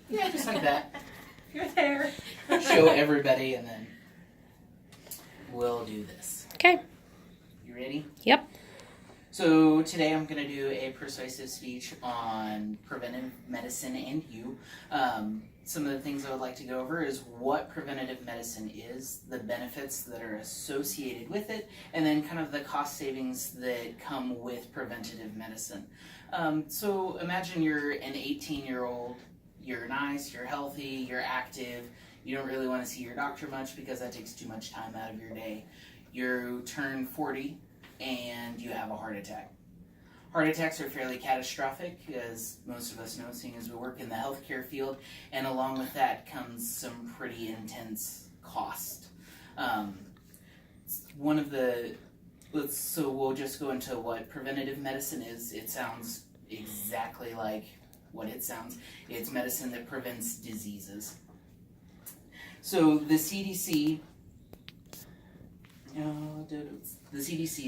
Yeah, just like that. You're there. Show everybody, and then we'll do this. Okay. You ready? Yep. So today I'm going to do a persuasive speech on preventive medicine and you. Some of the things I would like to go over is what preventative medicine is, the benefits that are associated with it, and then kind of the cost savings that come with preventative medicine. So imagine you're an 18-year-old, you're nice, you're healthy, you're active, you don't really want to see your doctor much because that takes too much time out of your day. You turn 40 and you have a heart attack. Heart attacks are fairly catastrophic, as most of us know, seeing as we work in the healthcare field, and along with that comes some pretty intense cost. So we'll just go into what preventative medicine is. It sounds exactly like what it sounds. It's medicine that prevents diseases. So the CDC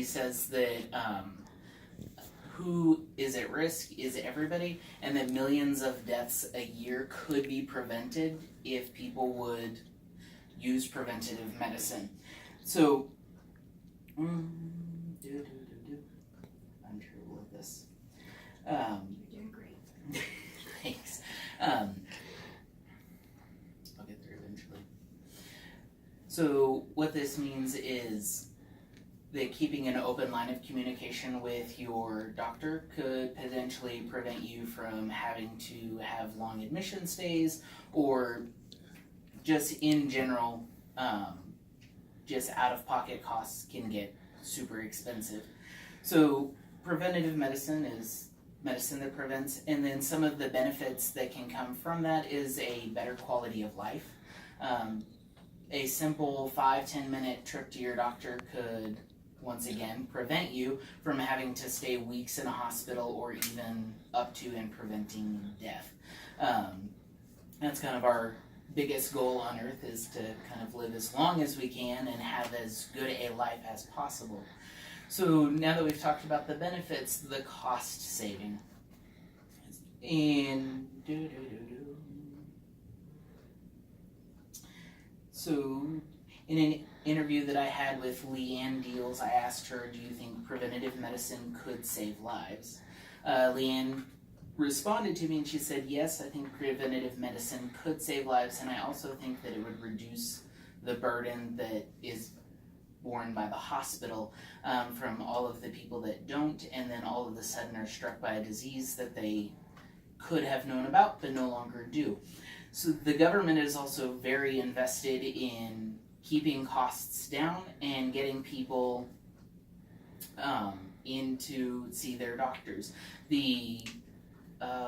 says that who is at risk is everybody, and that millions of deaths a year could be prevented if people would use preventative medicine. So, I'm terrible at this. You're doing great. Thanks. I'll get there eventually. So what this means is that keeping an open line of communication with your doctor could potentially prevent you from having to have long admission stays, or just in general, just out-of-pocket costs can get super expensive. So preventative medicine is medicine that prevents, and then some of the benefits that can come from that is a better quality of life. A simple 5-10 minute trip to your doctor could, once again, prevent you from having to stay weeks in a hospital, or even up to and preventing death. That's kind of our biggest goal on earth, is to kind of live as long as we can and have as good a life as possible. So now that we've talked about the benefits, the cost saving. So in an interview that I had with Leanne Deals, I asked her, do you think preventative medicine could save lives? Leanne responded to me and she said, yes, I think preventative medicine could save lives, and I also think that it would reduce the burden that is borne by the hospital from all of the people that don't, and then all of a sudden are struck by a disease that they could have known about but no longer do. So the government is also very invested in keeping costs down and getting people in to see their doctors. The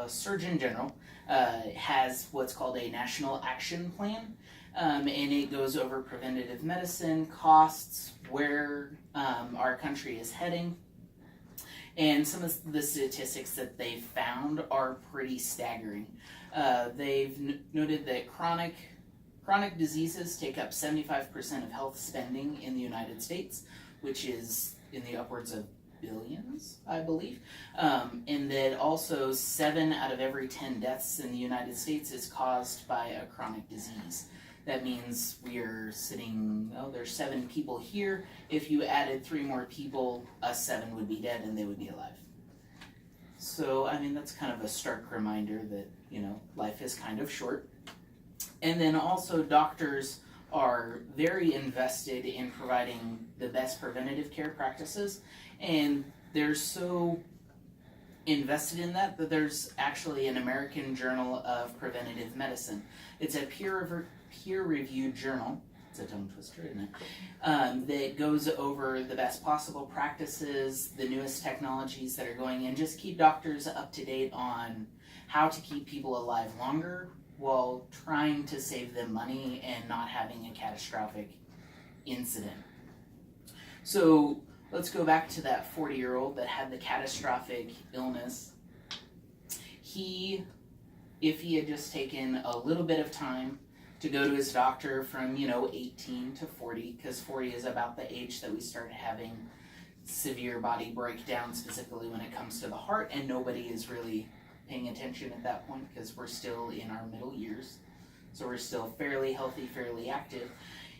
Surgeon General has what's called a National Action Plan, and it goes over preventative medicine, costs, where our country is heading. And some of the statistics that they've found are pretty staggering. They've noted that chronic diseases take up 75% of health spending in the United States, which is in the upwards of billions, I believe. And that also 7 out of every 10 deaths in the United States is caused by a chronic disease. That means we're sitting, there's 7 people here. If you added 3 more people, 7 would be dead and they would be alive. So, I mean, that's kind of a stark reminder that, life is kind of short. And then also doctors are very invested in providing the best preventative care practices, and they're so invested in that there's actually an American Journal of Preventative Medicine. It's a peer-reviewed journal. It's a tongue twister, isn't it? That goes over the best possible practices, the newest technologies that are going in, just keep doctors up to date on how to keep people alive longer while trying to save them money and not having a catastrophic incident. So let's go back to that 40-year-old that had the catastrophic illness. If he had just taken a little bit of time to go to his doctor from, 18 to 40, because 40 is about the age that we start having severe body breakdown, specifically when it comes to the heart, and nobody is really paying attention at that point because we're still in our middle years. So we're still fairly healthy, fairly active.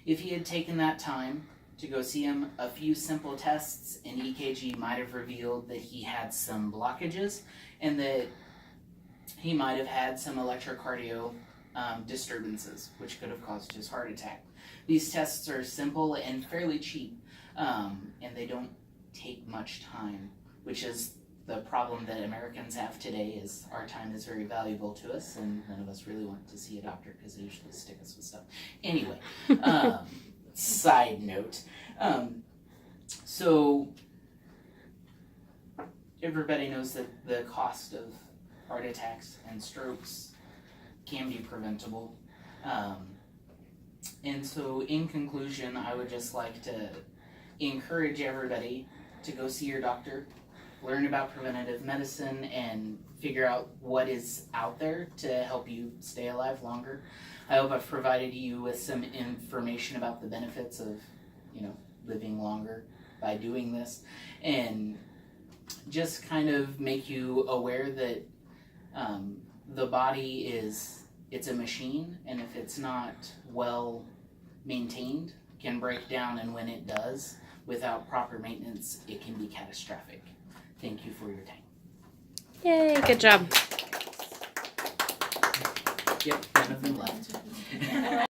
If he had taken that time to go see him, a few simple tests and EKG might have revealed that he had some blockages and that he might have had some electrocardio disturbances, which could have caused his heart attack. These tests are simple and fairly cheap, and they don't take much time, which is the problem that Americans have today. Is our time is very valuable to us, and none of us really want to see a doctor because they usually stick us with stuff. Anyway, side note. So everybody knows that the cost of heart attacks and strokes can be preventable. And so in conclusion, I would just like to encourage everybody to go see your doctor, learn about preventative medicine, and figure out what is out there to help you stay alive longer. I hope I've provided you with some information about the benefits of, living longer by doing this, and just kind of make you aware that the body it's a machine, and if it's not well maintained, can break down, and when it does, without proper maintenance, it can be catastrophic. Thank you for your time. Yay, good job. Yep, none of them left.